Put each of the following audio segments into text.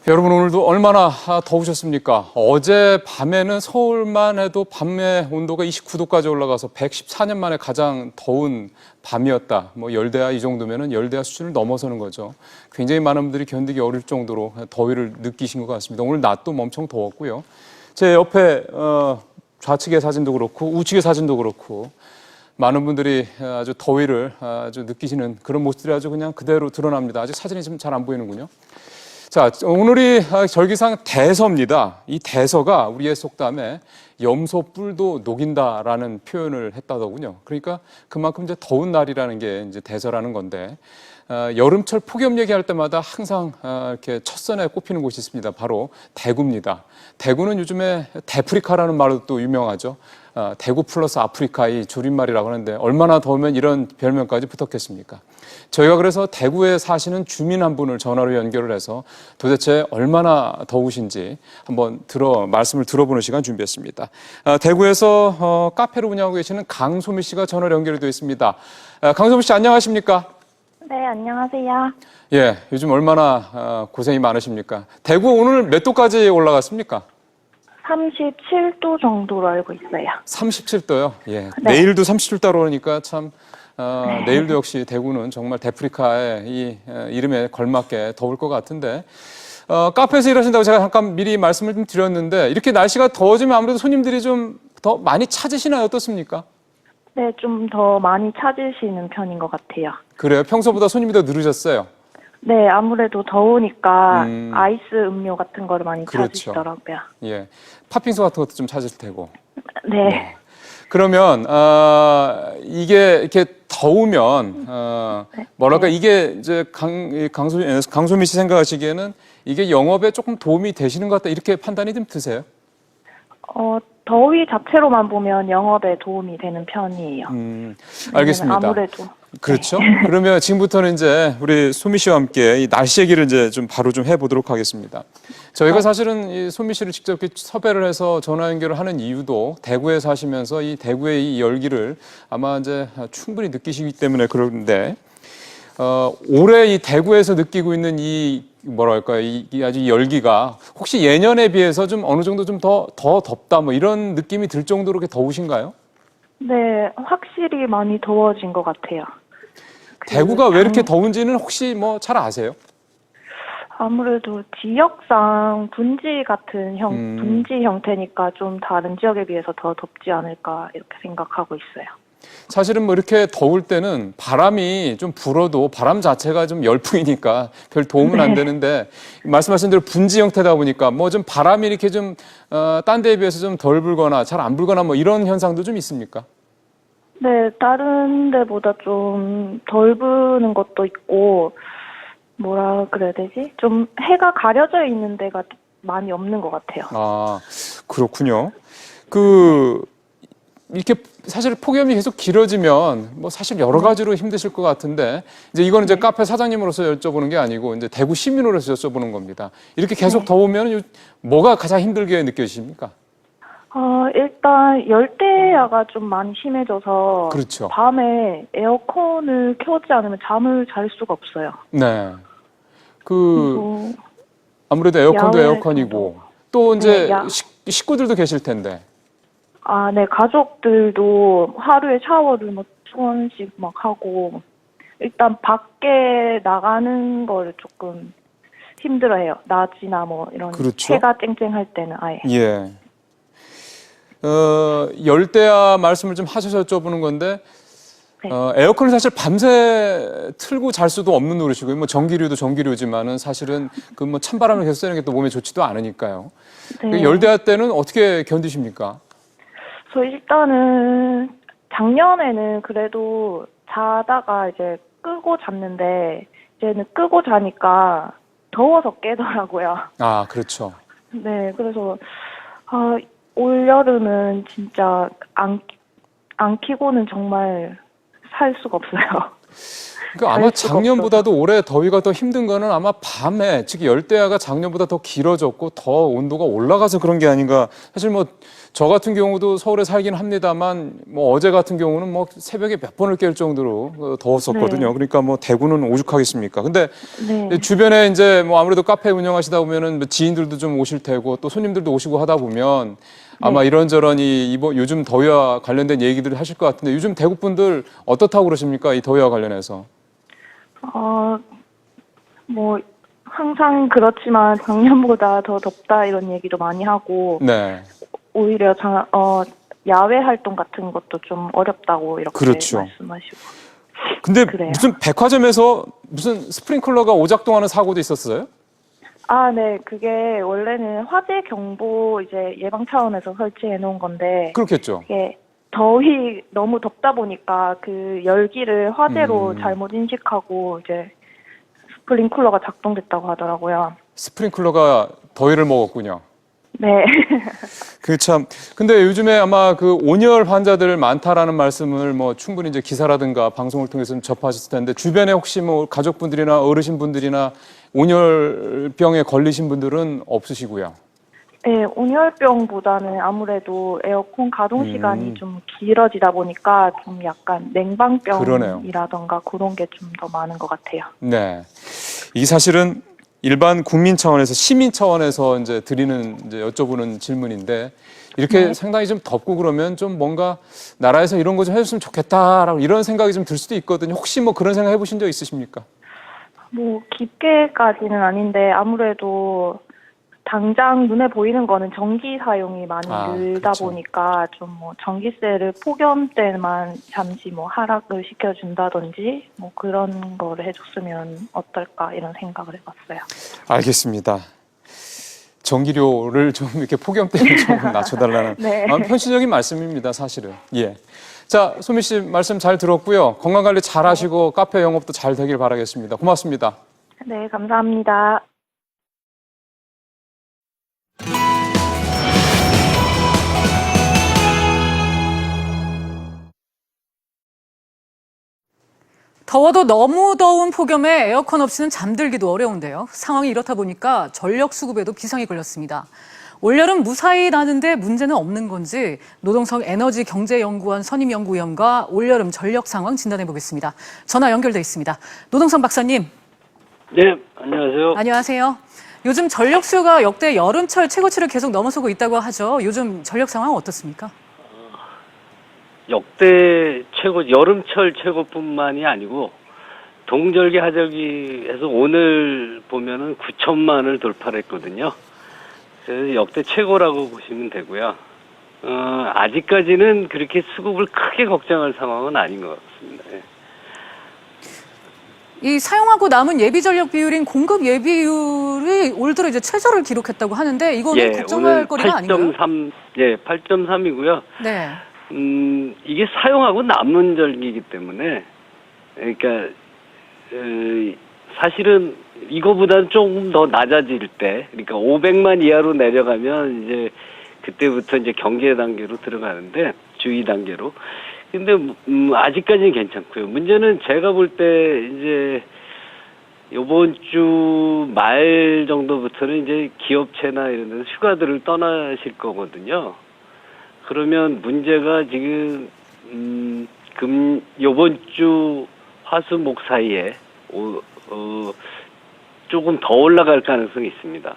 여러분 오늘도 얼마나 더우셨습니까? 어제 밤에는 서울만 해도 밤의 온도가 29도까지 올라가서 114년 만에 가장 더운 밤이었다. 뭐 열대야 이 정도면은 열대야 수준을 넘어서는 거죠. 굉장히 많은 분들이 견디기 어려울 정도로 더위를 느끼신 것 같습니다. 오늘 낮도 엄청 더웠고요. 제 옆에 좌측의 사진도 그렇고 우측의 사진도 그렇고 많은 분들이 아주 더위를 아주 느끼시는 그런 모습들이 아주 그냥 그대로 드러납니다. 아직 사진이 좀 잘 안 보이는군요. 자, 오늘이 절기상 대서입니다. 이 대서가 우리의 속담에 염소 뿔도 녹인다라는 표현을 했다더군요. 그러니까 그만큼 이제 더운 날이라는 게 이제 대서라는 건데, 여름철 폭염 얘기할 때마다 항상 이렇게 첫선에 꼽히는 곳이 있습니다. 바로 대구입니다. 대구는 요즘에 대프리카라는 말로 또 유명하죠. 대구 플러스 아프리카 이 줄임말이라고 하는데 얼마나 더우면 이런 별명까지 붙었겠습니까? 저희가 그래서 대구에 사시는 주민 한 분을 전화로 연결을 해서 도대체 얼마나 더우신지 한번 말씀을 들어보는 시간 준비했습니다. 대구에서 카페를 운영하고 계시는 강소미 씨가 전화로 연결이 되어 있습니다. 강소미 씨 안녕하십니까? 네, 안녕하세요. 예, 요즘 얼마나 고생이 많으십니까? 대구 오늘 몇 도까지 올라갔습니까? 37도 정도로 알고 있어요. 37도요? 예. 네. 내일도 37도로 오니까 참, 내일도 역시 대구는 정말 대프리카의 이 이름에 걸맞게 더울 것 같은데, 카페에서 일하신다고 제가 잠깐 미리 말씀을 좀 드렸는데, 이렇게 날씨가 더워지면 아무래도 손님들이 좀 더 많이 찾으시나요? 어떻습니까? 네, 좀 더 많이 찾으시는 편인 것 같아요. 그래요? 평소보다 손님이 더 늘으셨어요? 네, 아무래도 더우니까 아이스 음료 같은 거를 많이 그렇죠. 찾으시더라고요. 예. 팥빙수 같은 것도 좀 찾으실 테고. 네. 네. 그러면 이게 이렇게 더우면 뭐랄까 이게 이제 강소미 씨 생각하시기에는 이게 영업에 조금 도움이 되시는 것 같다 이렇게 판단이 좀 드세요? 더위 자체로만 보면 영업에 도움이 되는 편이에요. 알겠습니다. 아무래도. 그렇죠. 그러면 지금부터는 이제 우리 소미 씨와 함께 이 날씨 얘기를 이제 좀 바로 좀 해보도록 하겠습니다. 저희가 사실은 이 소미 씨를 직접 이렇게 섭외를 해서 전화 연결을 하는 이유도 대구에 사시면서 이 대구의 이 열기를 아마 이제 충분히 느끼시기 때문에 그런데 올해 이 대구에서 느끼고 있는 이 뭐랄까요 이 아주 열기가 혹시 예년에 비해서 좀 어느 정도 좀 더 덥다 뭐 이런 느낌이 들 정도로 그렇게 더우신가요? 네, 확실히 많이 더워진 것 같아요. 대구가 왜 이렇게 더운지는 혹시 뭐 잘 아세요? 아무래도 지역상 분지 같은 분지 형태니까 좀 다른 지역에 비해서 더 덥지 않을까 이렇게 생각하고 있어요. 사실은 뭐 이렇게 더울 때는 바람이 좀 불어도 바람 자체가 좀 열풍이니까 별 도움은 안 되는데 말씀하신 대로 분지 형태다 보니까 뭐 좀 바람이 이렇게 좀 딴 데에 비해서 좀 덜 불거나 잘 안 불거나 뭐 이런 현상도 좀 있습니까? 네, 다른 데보다 좀 덜 부는 것도 있고, 뭐라 그래야 되지? 좀 해가 가려져 있는 데가 많이 없는 것 같아요. 아, 그렇군요. 이렇게 사실 폭염이 계속 길어지면 뭐 사실 여러 가지로 힘드실 것 같은데 이제 이거는 이제 카페 사장님으로서 여쭤보는 게 아니고 이제 대구 시민으로서 여쭤보는 겁니다. 이렇게 계속 더우면 뭐가 가장 힘들게 느껴지십니까? 일단 열대야가 좀 많이 심해져서 그렇죠. 밤에 에어컨을 켜지 않으면 잠을 잘 수가 없어요. 네. 그리고 아무래도 에어컨도 야외에서도. 에어컨이고 또 이제 네, 식구들도 계실 텐데. 네, 가족들도 하루에 샤워를 뭐 2번씩 막 하고, 일단 밖에 나가는 걸 조금 힘들어해요. 낮이나 뭐 이런 그렇죠. 해가 쨍쨍할 때는 아예. 예. 열대야 말씀을 좀 하셔서 여쭤보는 건데, 네. 에어컨을 사실 밤새 틀고 잘 수도 없는 노릇이고요. 뭐 전기료도 전기료지만은 사실은 그 뭐 찬바람을 계속 쐬는 게 또 몸에 좋지도 않으니까요. 네. 열대야 때는 어떻게 견디십니까? 저 일단은 작년에는 그래도 자다가 이제 끄고 잤는데 이제는 끄고 자니까 더워서 깨더라고요. 아, 그렇죠. 네, 그래서 올 여름은 진짜 안 키고는 정말 살 수가 없어요. 그러니까 아마 그럴 수가 작년보다도 올해 더위가 더 힘든 거는 아마 밤에, 즉 열대야가 작년보다 더 길어졌고 더 온도가 올라가서 그런 게 아닌가. 사실 뭐 저 같은 경우도 서울에 살긴 합니다만 뭐 어제 같은 경우는 뭐 새벽에 몇 번을 깰 정도로 더웠었거든요. 네. 그러니까 뭐 대구는 오죽하겠습니까. 근데 네. 주변에 이제 뭐 아무래도 카페 운영하시다 보면은 뭐 지인들도 좀 오실 테고 또 손님들도 오시고 하다 보면 아마 네. 이런저런 이번 요즘 더위와 관련된 얘기들을 하실 것 같은데 요즘 대구 분들 어떻다고 그러십니까? 이 더위와 관련해서. 뭐, 항상 그렇지만 작년보다 더 덥다 이런 얘기도 많이 하고, 네. 오히려 야외 활동 같은 것도 좀 어렵다고 이렇게 그렇죠. 말씀하시고. 근데 그래요. 무슨 백화점에서 무슨 스프링클러가 오작동하는 사고도 있었어요? 아, 네. 그게 원래는 화재 경보 이제 예방 차원에서 설치해 놓은 건데, 그렇겠죠. 이게 너무 덥다 보니까 그 열기를 화재로 잘못 인식하고 이제 스프링클러가 작동됐다고 하더라고요. 스프링클러가 더위를 먹었군요. 네. 그 참. 근데 요즘에 아마 그 온열 환자들 많다라는 말씀을 뭐 충분히 이제 기사라든가 방송을 통해서 좀 접하셨을 텐데 주변에 혹시 뭐 가족분들이나 어르신분들이나 온열병에 걸리신 분들은 없으시고요. 네, 온열병보다는 아무래도 에어컨 가동 시간이 좀 길어지다 보니까 좀 약간 냉방병이라던가 그런 게 좀 더 많은 것 같아요. 네. 이 사실은 일반 국민 차원에서 시민 차원에서 이제 드리는 이제 여쭤보는 질문인데 이렇게 네. 상당히 좀 덥고 그러면 좀 뭔가 나라에서 이런 거 좀 해줬으면 좋겠다라고 이런 생각이 좀 들 수도 있거든요. 혹시 뭐 그런 생각 해보신 적 있으십니까? 뭐 깊게까지는 아닌데 아무래도 당장 눈에 보이는 거는 전기 사용이 많이 늘다 그렇죠. 보니까 좀 뭐 전기세를 폭염 때만 잠시 뭐 하락을 시켜준다든지 뭐 그런 거를 해줬으면 어떨까 이런 생각을 해봤어요. 알겠습니다. 전기료를 좀 이렇게 폭염 때는 좀 낮춰달라는 네. 현실적인 말씀입니다, 사실은. 예. 자, 소미 씨 말씀 잘 들었고요. 건강 관리 잘 하시고 카페 영업도 잘 되길 바라겠습니다. 고맙습니다. 네, 감사합니다. 더워도 너무 더운 폭염에 에어컨 없이는 잠들기도 어려운데요. 상황이 이렇다 보니까 전력 수급에도 비상이 걸렸습니다. 올여름 무사히 나는데 문제는 없는 건지 노동성 에너지경제연구원 선임연구위원과 올여름 전력 상황 진단해 보겠습니다. 전화 연결돼 있습니다. 노동성 박사님. 네, 안녕하세요. 안녕하세요. 요즘 전력 수요가 역대 여름철 최고치를 계속 넘어서고 있다고 하죠. 요즘 전력 상황 어떻습니까? 역대 최고, 여름철 최고뿐만이 아니고 동절기 하절기에서 오늘 보면은 9천만을 돌파를 했거든요. 그래서 역대 최고라고 보시면 되고요. 아직까지는 그렇게 수급을 크게 걱정할 상황은 아닌 것 같습니다. 예. 이 사용하고 남은 예비 전력 비율인 공급 예비율이 올 들어 이제 최저를 기록했다고 하는데 이거는 걱정할 오늘 거리가 아닌가요? 8.3, 8.3이고요. 네. 이게 사용하고 남은 절기이기 때문에, 그러니까, 사실은 이거보다는 조금 더 낮아질 때, 그러니까 500만 이하로 내려가면 이제 그때부터 이제 경계 단계로 들어가는데, 주의 단계로. 근데, 아직까지는 괜찮고요. 문제는 제가 볼 때 이제 요번 주 말 정도부터는 이제 기업체나 이런 데서 휴가들을 떠나실 거거든요. 그러면 문제가 지금 요번 주 화수 목 사이에 조금 더 올라갈 가능성이 있습니다.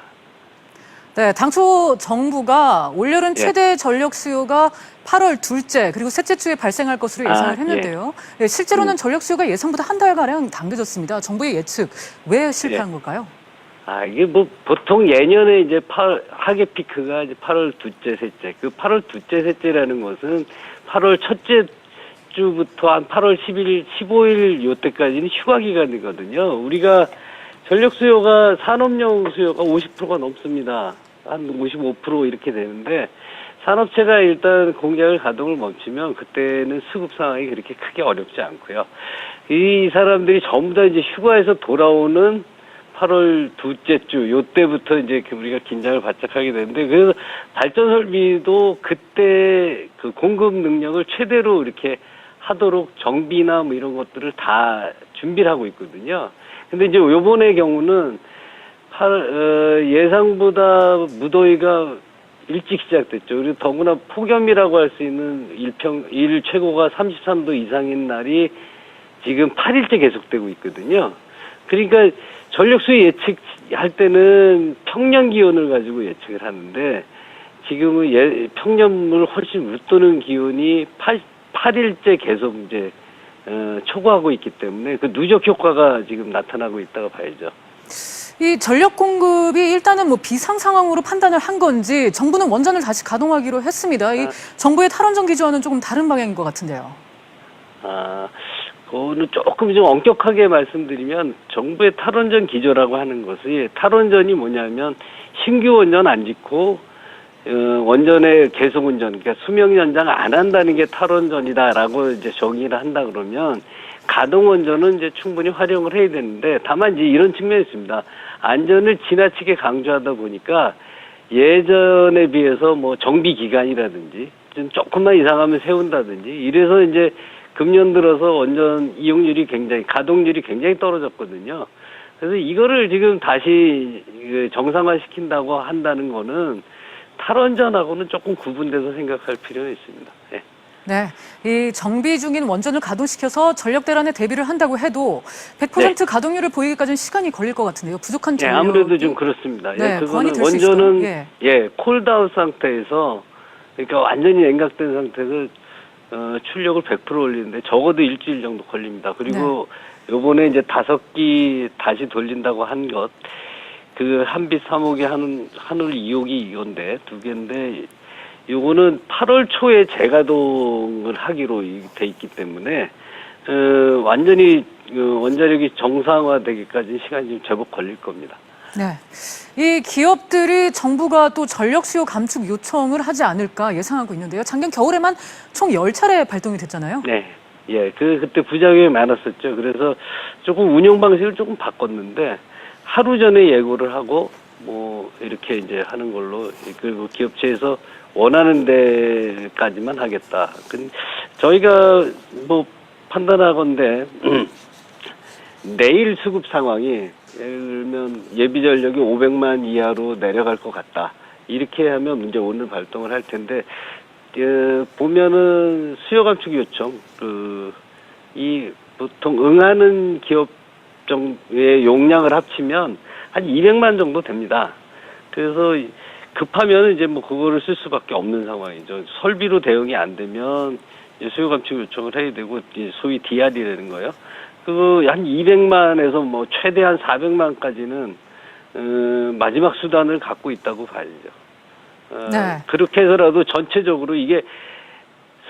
네, 당초 정부가 올여름 예. 최대 전력 수요가 8월 둘째 그리고 셋째 주에 발생할 것으로 예상을 했는데요. 네, 실제로는 전력 수요가 예상보다 한 달가량 당겨졌습니다. 정부의 예측 왜 실패한 걸까요? 이게 뭐 보통 예년에 이제 하계 피크가 이제 8월 둘째, 셋째. 그 8월 둘째, 셋째라는 것은 8월 첫째 주부터 한 8월 10일, 15일 요때까지는 휴가 기간이거든요. 우리가 전력 수요가 산업용 수요가 50%가 넘습니다. 한 55% 이렇게 되는데 산업체가 일단 공장을 가동을 멈추면 그때는 수급 상황이 그렇게 크게 어렵지 않고요. 이 사람들이 전부 다 이제 휴가에서 돌아오는 8월 둘째 주 요때부터 이제 우리가 긴장을 바짝 하게 되는데 그래서 발전 설비도 그때 그 공급 능력을 최대로 이렇게 하도록 정비나 뭐 이런 것들을 다 준비를 하고 있거든요. 근데 이제 요번의 경우는 예상보다 무더위가 일찍 시작됐죠. 그리고 더구나 폭염이라고 할 수 있는 일 최고가 33도 이상인 날이 지금 8일째 계속되고 있거든요. 그러니까 전력수요 예측할 때는 평년 기온을 가지고 예측을 하는데 지금은 평년을 훨씬 웃도는 기온이 8일째 계속 이제 초과하고 있기 때문에 그 누적 효과가 지금 나타나고 있다고 봐야죠. 이 전력 공급이 일단은 뭐 비상 상황으로 판단을 한 건지 정부는 원전을 다시 가동하기로 했습니다. 이 정부의 탈원전 기조와는 조금 다른 방향인 것 같은데요. 그거는 조금 좀 엄격하게 말씀드리면 정부의 탈원전 기조라고 하는 것이 탈원전이 뭐냐면 신규 원전 안 짓고 원전의 계속 운전, 그러니까 수명 연장 안 한다는 게 탈원전이다라고 이제 정의를 한다 그러면 가동 원전은 이제 충분히 활용을 해야 되는데 다만 이제 이런 측면이 있습니다. 안전을 지나치게 강조하다 보니까 예전에 비해서 뭐 정비 기간이라든지 좀 조금만 이상하면 세운다든지 이래서 이제 금년 들어서 원전 이용률이 가동률이 굉장히 떨어졌거든요. 그래서 이거를 지금 다시 정상화시킨다고 한다는 거는 탈원전하고는 조금 구분돼서 생각할 필요는 있습니다. 네. 네, 이 정비 중인 원전을 가동시켜서 전력 대란에 대비를 한다고 해도 100% 네. 가동률을 보이기까지는 시간이 걸릴 것 같은데요. 부족한 네, 전력이 아무래도 좀 그렇습니다. 네, 그거는 보완이 될수 원전은 있을까요? 콜다운 상태에서 그러니까 완전히 냉각된 상태에서 출력을 100% 올리는데 적어도 일주일 정도 걸립니다. 그리고 요번에 이제 5기 다시 돌린다고 한 것, 그 한빛 3호기 한울 2호기 이건데 2개인데 요거는 8월 초에 재가동을 하기로 돼 있기 때문에 완전히 원자력이 정상화되기까지 시간이 좀 제법 걸릴 겁니다. 네, 이 기업들이 정부가 또 전력 수요 감축 요청을 하지 않을까 예상하고 있는데요. 작년 겨울에만 총 10차례 발동이 됐잖아요. 네. 예, 그때 부작용이 많았었죠. 그래서 조금 운영 방식을 조금 바꿨는데 하루 전에 예고를 하고 뭐 이렇게 이제 하는 걸로 그리고 기업체에서 원하는 데까지만 하겠다. 저희가 뭐 판단하건대 내일 수급 상황이 예를 들면 예비 전력이 500만 이하로 내려갈 것 같다. 이렇게 하면 이제 오늘 발동을 할 텐데 보면은 수요 감축 요청 이 보통 응하는 기업 정도의 용량을 합치면 한 200만 정도 됩니다. 그래서 급하면 이제 뭐 그거를 쓸 수밖에 없는 상황이죠. 설비로 대응이 안 되면 이제 수요 감축 요청을 해야 되고 소위 DR이라는 거예요. 그거 한 200만에서 뭐 최대한 400만까지는 마지막 수단을 갖고 있다고 봐야죠. 네. 그렇게 해서라도 전체적으로 이게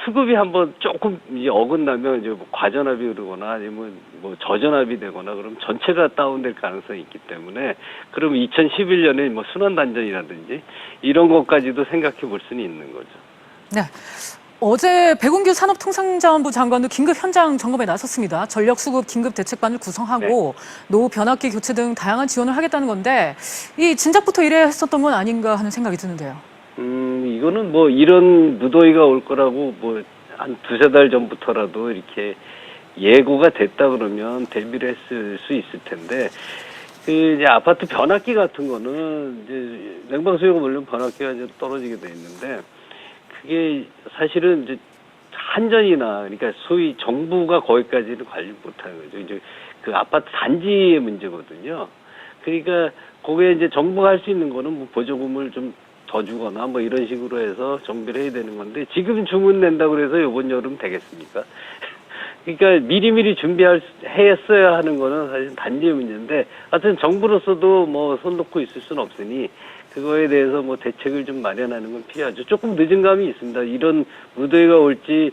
수급이 한번 조금 이제 어긋나면 이제 뭐 과전압이 오르거나 아니면 뭐 저전압이 되거나 그러면 전체가 다운될 가능성이 있기 때문에 그럼 2011년에 뭐 순환단전이라든지 이런 것까지도 생각해 볼 수는 있는 거죠. 네. 어제 백운규 산업통상자원부 장관도 긴급 현장 점검에 나섰습니다. 전력 수급 긴급 대책반을 구성하고 노후 변압기 교체 등 다양한 지원을 하겠다는 건데 이 진작부터 이래 했었던 건 아닌가 하는 생각이 드는데요. 이거는 뭐 이런 무더위가 올 거라고 뭐 한 2-3달 전부터라도 이렇게 예고가 됐다 그러면 대비를 했을 수 있을 텐데 이제 아파트 변압기 같은 거는 이제 냉방 수요가 물론 변압기가 이제 떨어지게 돼 있는데 그게 사실은 이제 한전이나 그러니까 소위 정부가 거기까지는 관리 못하는 거죠. 이제 그 아파트 단지의 문제거든요. 그러니까 거기에 이제 정부가 할 수 있는 거는 뭐 보조금을 좀 더 주거나 뭐 이런 식으로 해서 정비를 해야 되는 건데 지금 주문 낸다고 그래서 이번 여름 되겠습니까? 그러니까 미리미리 했어야 하는 거는 사실 단지의 문제인데 하여튼 정부로서도 뭐 손 놓고 있을 수는 없으니 그거에 대해서 뭐 대책을 좀 마련하는 건 필요하죠. 조금 늦은 감이 있습니다. 이런 무더위가 올지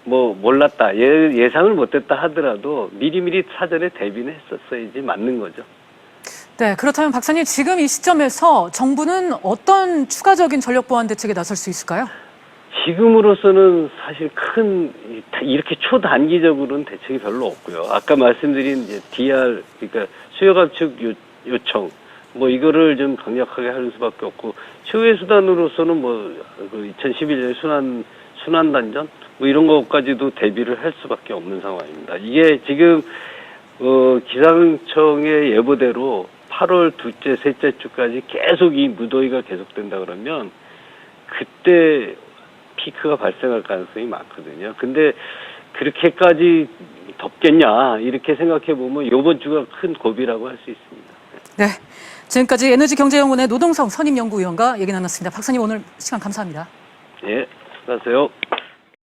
뭐 몰랐다, 예상을 못했다 하더라도 미리미리 사전에 대비는 했었어야지 맞는 거죠. 네, 그렇다면 박사님 지금 이 시점에서 정부는 어떤 추가적인 전력 보완 대책에 나설 수 있을까요? 지금으로서는 사실 이렇게 초단기적으로는 대책이 별로 없고요. 아까 말씀드린 이제 DR, 그러니까 수요 감축 요청, 뭐 이거를 좀 강력하게 하는 수밖에 없고, 최후의 수단으로서는 뭐, 2011년 순환단전 뭐 이런 것까지도 대비를 할 수밖에 없는 상황입니다. 이게 지금 기상청의 예보대로 8월 둘째, 셋째 주까지 계속 이 무더위가 계속된다 그러면 그때 피크가 발생할 가능성이 많거든요. 근데 그렇게까지 덥겠냐 이렇게 생각해 보면 이번 주가 큰 고비라고 할 수 있습니다. 네. 지금까지 에너지경제연구원의 노동성 선임연구위원과 얘기 나눴습니다. 박사님 오늘 시간 감사합니다. 예, 수고하세요.